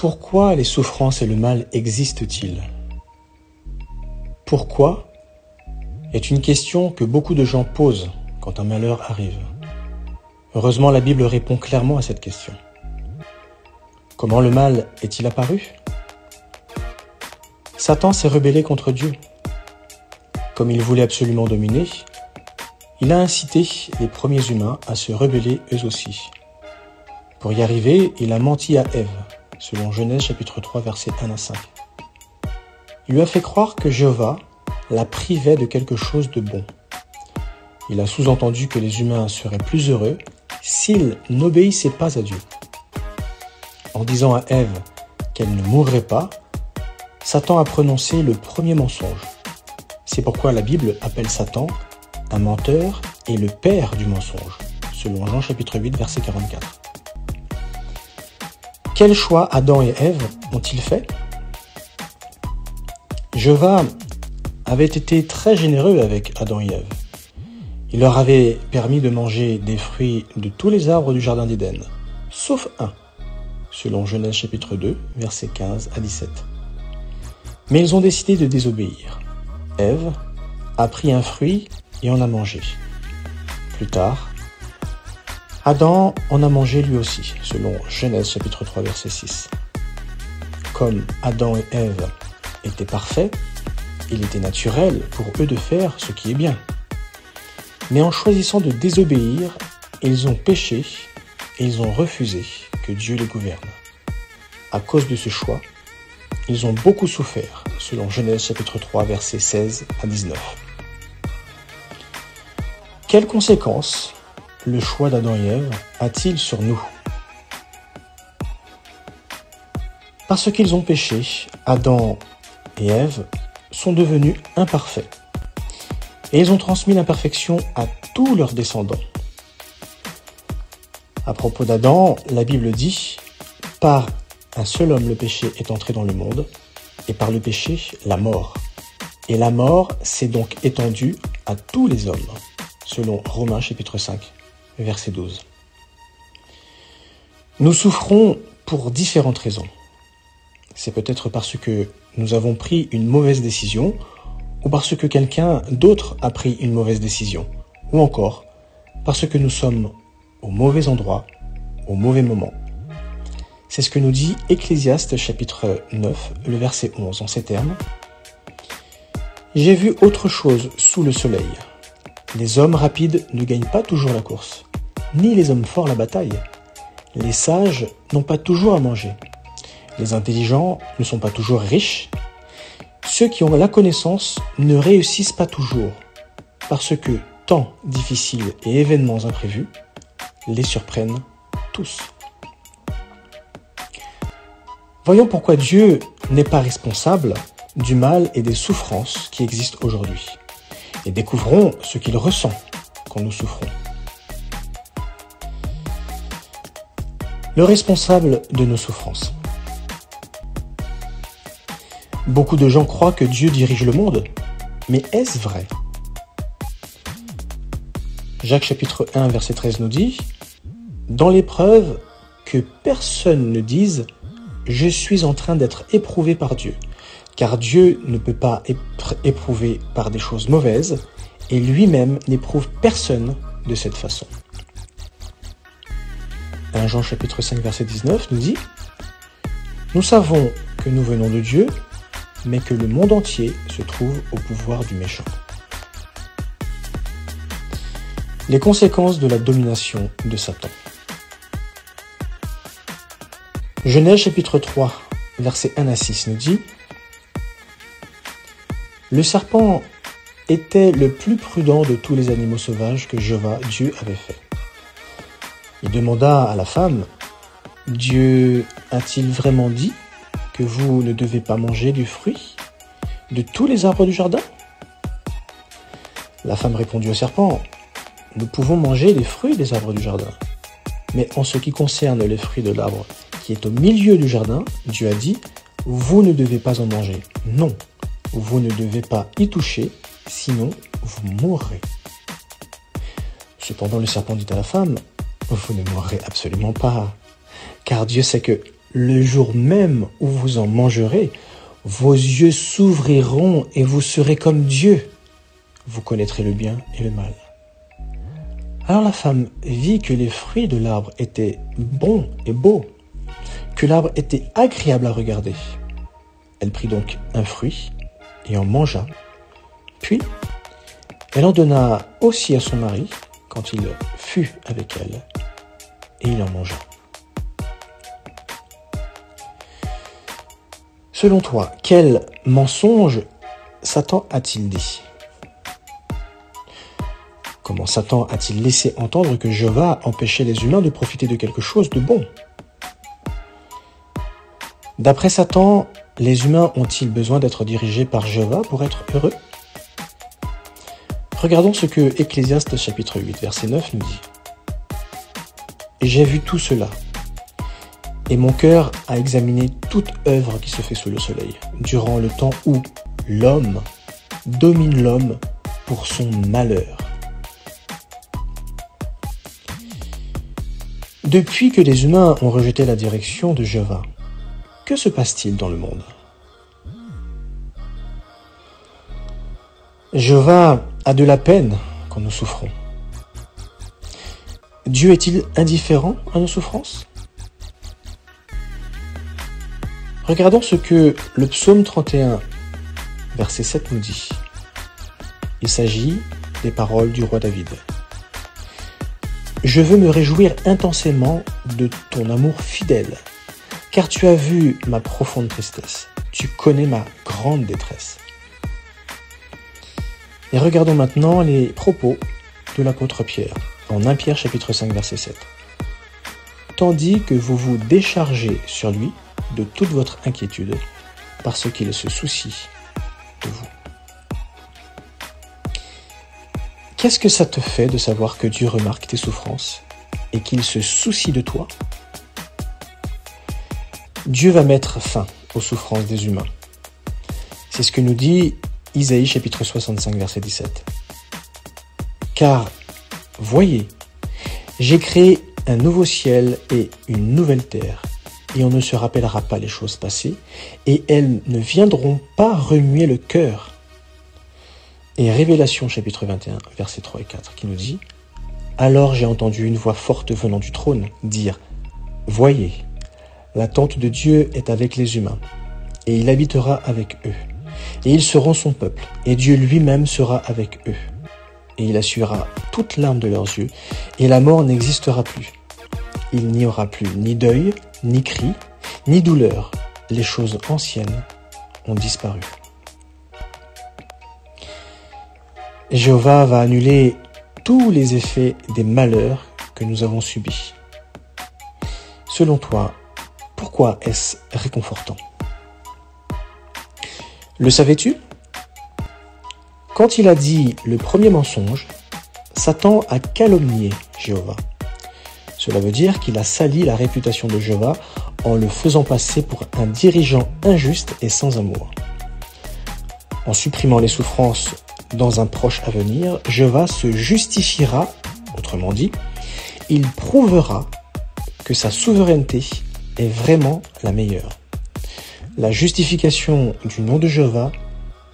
Pourquoi les souffrances et le mal existent-ils? Pourquoi est une question que beaucoup de gens posent quand un malheur arrive. Heureusement, la Bible répond clairement à cette question. Comment le mal est-il apparu? Satan s'est rebellé contre Dieu. Comme il voulait absolument dominer, il a incité les premiers humains à se rebeller eux aussi. Pour y arriver, il a menti à Ève, selon Genèse chapitre 3, versets 1 à 5. Il lui a fait croire que Jéhovah la privait de quelque chose de bon. Il a sous-entendu que les humains seraient plus heureux s'ils n'obéissaient pas à Dieu. En disant à Ève qu'elle ne mourrait pas, Satan a prononcé le premier mensonge. C'est pourquoi la Bible appelle Satan un menteur et le père du mensonge, selon Jean chapitre 8, verset 44. Quel choix Adam et Ève ont-ils fait? Jéhovah avait été très généreux avec Adam et Ève. Il leur avait permis de manger des fruits de tous les arbres du jardin d'Éden, sauf un, selon Genèse chapitre 2, versets 15 à 17. Mais ils ont décidé de désobéir. Ève a pris un fruit et en a mangé. Plus tard, Adam en a mangé lui aussi, selon Genèse chapitre 3, verset 6. Comme Adam et Ève étaient parfaits, il était naturel pour eux de faire ce qui est bien. Mais en choisissant de désobéir, ils ont péché et ils ont refusé que Dieu les gouverne. À cause de ce choix, ils ont beaucoup souffert, selon Genèse chapitre 3, versets 16 à 19. Quelles conséquences le choix d'Adam et Ève a-t-il sur nous? Parce qu'ils ont péché, Adam et Ève sont devenus imparfaits. Et ils ont transmis l'imperfection à tous leurs descendants. À propos d'Adam, la Bible dit « Par un seul homme le péché est entré dans le monde, et par le péché, la mort. Et la mort s'est donc étendue à tous les hommes. » Selon Romains chapitre 5, verset 12. Nous souffrons pour différentes raisons. C'est peut-être parce que nous avons pris une mauvaise décision, ou parce que quelqu'un d'autre a pris une mauvaise décision, ou encore parce que nous sommes au mauvais endroit, au mauvais moment. C'est ce que nous dit Ecclésiaste chapitre 9, le verset 11, en ces termes. « J'ai vu autre chose sous le soleil. Les hommes rapides ne gagnent pas toujours la course, ni les hommes forts la bataille. Les sages n'ont pas toujours à manger. Les intelligents ne sont pas toujours riches. Ceux qui ont la connaissance ne réussissent pas toujours, parce que temps difficiles et événements imprévus les surprennent tous. » Voyons pourquoi Dieu n'est pas responsable du mal et des souffrances qui existent aujourd'hui. Et découvrons ce qu'il ressent quand nous souffrons. Le responsable de nos souffrances. Beaucoup de gens croient que Dieu dirige le monde, mais est-ce vrai? Jacques chapitre 1, verset 13 nous dit « Dans l'épreuve, que personne ne dise « Je suis en train d'être éprouvé par Dieu ». Car Dieu ne peut pas être éprouvé par des choses mauvaises, et lui-même n'éprouve personne de cette façon. 1 Jean chapitre 5 verset 19 nous dit « Nous savons que nous venons de Dieu, mais que le monde entier se trouve au pouvoir du méchant. » Les conséquences de la domination de Satan. Genèse chapitre 3 verset 1 à 6 nous dit « Le serpent était le plus prudent de tous les animaux sauvages que Jéhovah, Dieu, avait fait. Il demanda à la femme, « Dieu a-t-il vraiment dit que vous ne devez pas manger du fruit de tous les arbres du jardin ?» La femme répondit au serpent, « Nous pouvons manger les fruits des arbres du jardin. Mais en ce qui concerne les fruits de l'arbre qui est au milieu du jardin, Dieu a dit, « Vous ne devez pas en manger. Non. Vous ne devez pas y toucher, sinon vous mourrez. » Cependant le serpent dit à la femme, « Vous ne mourrez absolument pas, car Dieu sait que le jour même où vous en mangerez, vos yeux s'ouvriront et vous serez comme Dieu. Vous connaîtrez le bien et le mal. » Alors la femme vit que les fruits de l'arbre étaient bons et beaux, que l'arbre était agréable à regarder. Elle prit donc un fruit et en mangea. Puis, elle en donna aussi à son mari quand il fut avec elle, et il en mangea. Selon toi, quel mensonge Satan a-t-il dit ? Comment Satan a-t-il laissé entendre que Jéhovah empêchait les humains de profiter de quelque chose de bon ? D'après Satan, les humains ont-ils besoin d'être dirigés par Jéhovah pour être heureux ? Regardons ce que Ecclésiaste chapitre 8, verset 9 nous dit. « J'ai vu tout cela, et mon cœur a examiné toute œuvre qui se fait sous le soleil, durant le temps où l'homme domine l'homme pour son malheur. » Depuis que les humains ont rejeté la direction de Jéhovah, que se passe-t-il dans le monde ? Jéhovah a de la peine quand nous souffrons. Dieu est-il indifférent à nos souffrances ? Regardons ce que le psaume 31, verset 7 nous dit. Il s'agit des paroles du roi David. « Je veux me réjouir intensément de ton amour fidèle, car tu as vu ma profonde tristesse, tu connais ma grande détresse. » Et regardons maintenant les propos de l'apôtre Pierre, en 1 Pierre chapitre 5 verset 7. « Tandis que vous vous déchargez sur lui de toute votre inquiétude, parce qu'il se soucie de vous. » Qu'est-ce que ça te fait de savoir que Dieu remarque tes souffrances et qu'il se soucie de toi ? Dieu va mettre fin aux souffrances des humains. C'est ce que nous dit Isaïe chapitre 65 verset 17. « Car, voyez, j'ai créé un nouveau ciel et une nouvelle terre, et on ne se rappellera pas les choses passées, et elles ne viendront pas remuer le cœur. » Et Révélation chapitre 21 verset 3 et 4 qui nous dit « Alors j'ai entendu une voix forte venant du trône dire « Voyez, la tente de Dieu est avec les humains, et il habitera avec eux. Et ils seront son peuple, et Dieu lui-même sera avec eux. Et il assurera toute larme de leurs yeux, et la mort n'existera plus. Il n'y aura plus ni deuil, ni cri, ni douleur. Les choses anciennes ont disparu. » Jéhovah va annuler tous les effets des malheurs que nous avons subis. Selon toi, pourquoi est-ce réconfortant ? Le savais-tu ? Quand il a dit le premier mensonge, Satan a calomnié Jéhovah. Cela veut dire qu'il a sali la réputation de Jéhovah en le faisant passer pour un dirigeant injuste et sans amour. En supprimant les souffrances dans un proche avenir, Jéhovah se justifiera, autrement dit, il prouvera que sa souveraineté est vraiment la meilleure. La justification du nom de Jéhovah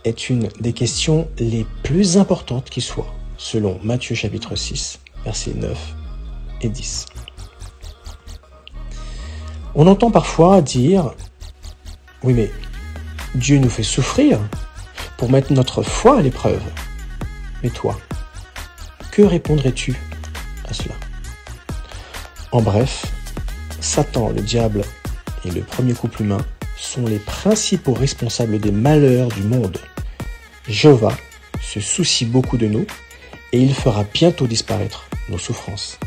est une des questions les plus importantes qui soient, selon Matthieu chapitre 6, versets 9 et 10. On entend parfois dire « Oui, mais Dieu nous fait souffrir pour mettre notre foi à l'épreuve. » Mais toi, que répondrais-tu à cela ? En bref, Satan, le diable et le premier couple humain sont les principaux responsables des malheurs du monde. Jéhovah se soucie beaucoup de nous et il fera bientôt disparaître nos souffrances.